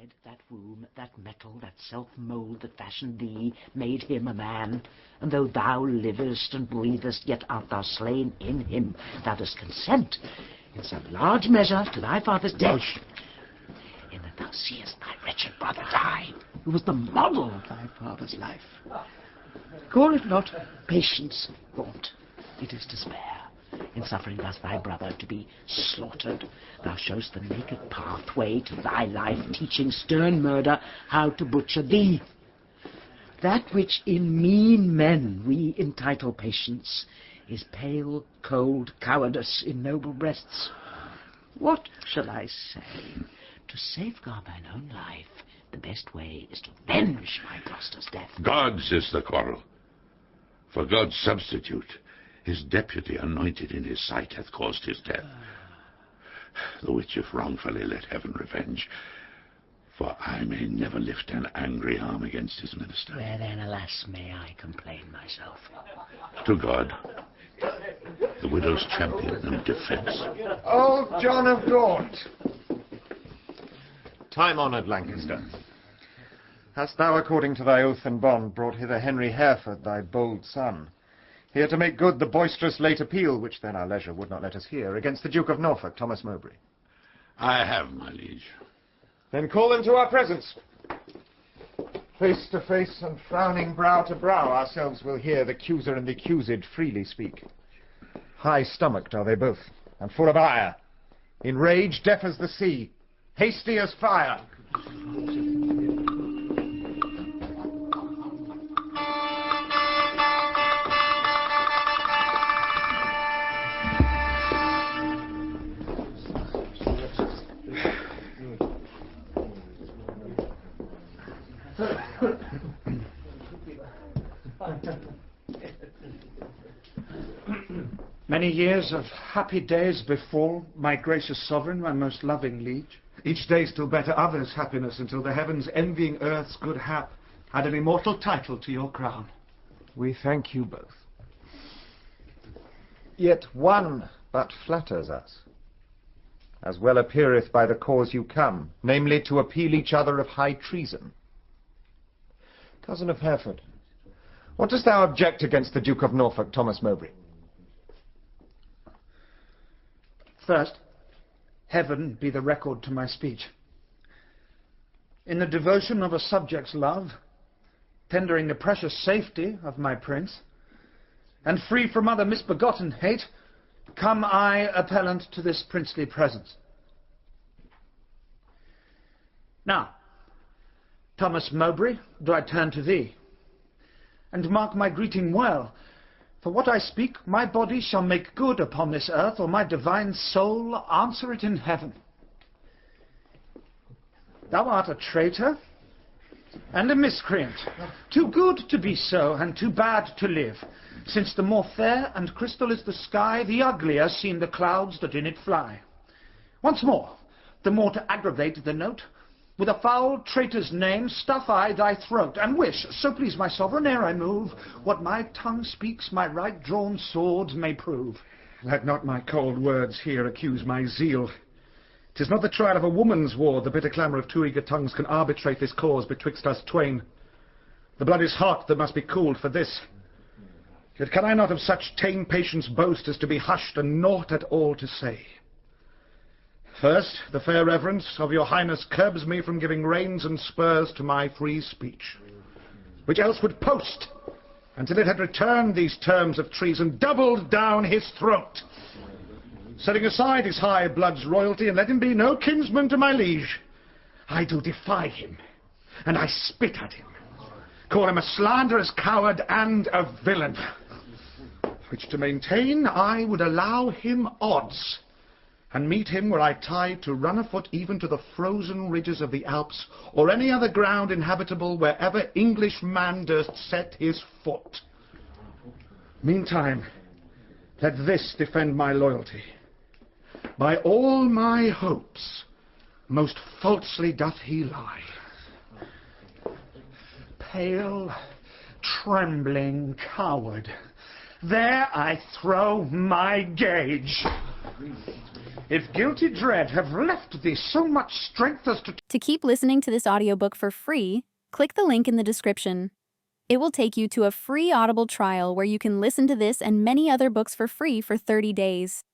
bread, that womb, that metal, that self-mould that fashioned thee, made him a man. And though thou livest and breathest, yet art thou slain in him. Thou dost consent, in some large measure, to thy father's death, in that thou seest thy wretched brother die, who was the model of thy father's life. Call it not patience, thought, it is despair. In suffering thus thy brother to be slaughtered, thou showst the naked pathway to thy life, teaching stern murder how to butcher thee. That which in mean men we entitle patience is pale, cold cowardice in noble breasts. What shall I say? To safeguard thine own life, the best way is to avenge my Gloucester's death. God's is the quarrel. For God's substitute, his deputy anointed in his sight, hath caused his death. The which if wrongfully let heaven revenge, for I may never lift an angry arm against his minister. Where then, alas, may I complain myself? To God, the widow's champion and defence. Old John of Gaunt, time-honoured Lancaster, hast thou, according to thy oath and bond, brought hither Henry Hereford, thy bold son, here to make good the boisterous late appeal, which then our leisure would not let us hear, against the Duke of Norfolk, Thomas Mowbray? I have, my liege. Then call them to our presence. Face to face and frowning brow to brow, ourselves will hear the accuser and the accused freely speak. High-stomached are they both, and full of ire, in rage deaf as the sea, hasty as fire. Many years of happy days befall, my gracious sovereign, my most loving liege. Each day still better others' happiness, until the heavens, envying earth's good hap, had an immortal title to your crown. We thank you both. Yet one but flatters us, as well appeareth by the cause you come, namely to appeal each other of high treason. Cousin of Hereford, what dost thou object against the Duke of Norfolk, Thomas Mowbray? First, heaven be the record to my speech. In the devotion of a subject's love, tendering the precious safety of my prince, and free from other misbegotten hate, come I, appellant to this princely presence. Now, Thomas Mowbray, do I turn to thee, and mark my greeting well, for what I speak, my body shall make good upon this earth, or my divine soul answer it in heaven. Thou art a traitor and a miscreant, too good to be so, and too bad to live, since the more fair and crystal is the sky, the uglier seem the clouds that in it fly. Once more, the more to aggravate the note, with a foul traitor's name stuff I thy throat, and wish, so please my sovereign, ere I move, what my tongue speaks my right drawn sword may prove. Let not my cold words here accuse my zeal. 'Tis not the trial of a woman's war, the bitter clamour of two eager tongues can arbitrate this cause betwixt us twain. The blood is hot that must be cooled for this. Yet can I not of such tame patience boast as to be hushed and naught at all to say. First, the fair reverence of your highness curbs me from giving reins and spurs to my free speech, which else would post, until it had returned these terms of treason, doubled down his throat, setting aside his high blood's royalty, and let him be no kinsman to my liege. I do defy him, and I spit at him, call him a slanderous coward and a villain, which to maintain I would allow him odds, and meet him were I tied to run afoot even to the frozen ridges of the Alps, or any other ground inhabitable wherever English man durst set his foot. Meantime, let this defend my loyalty. By all my hopes, most falsely doth he lie. Pale, trembling coward, there I throw my gage. if guilty dread have left thee so much strength as to... To keep listening to this audiobook for free, click the link in the description. It will take you to a free Audible trial where you can listen to this and many other books for free for 30 days.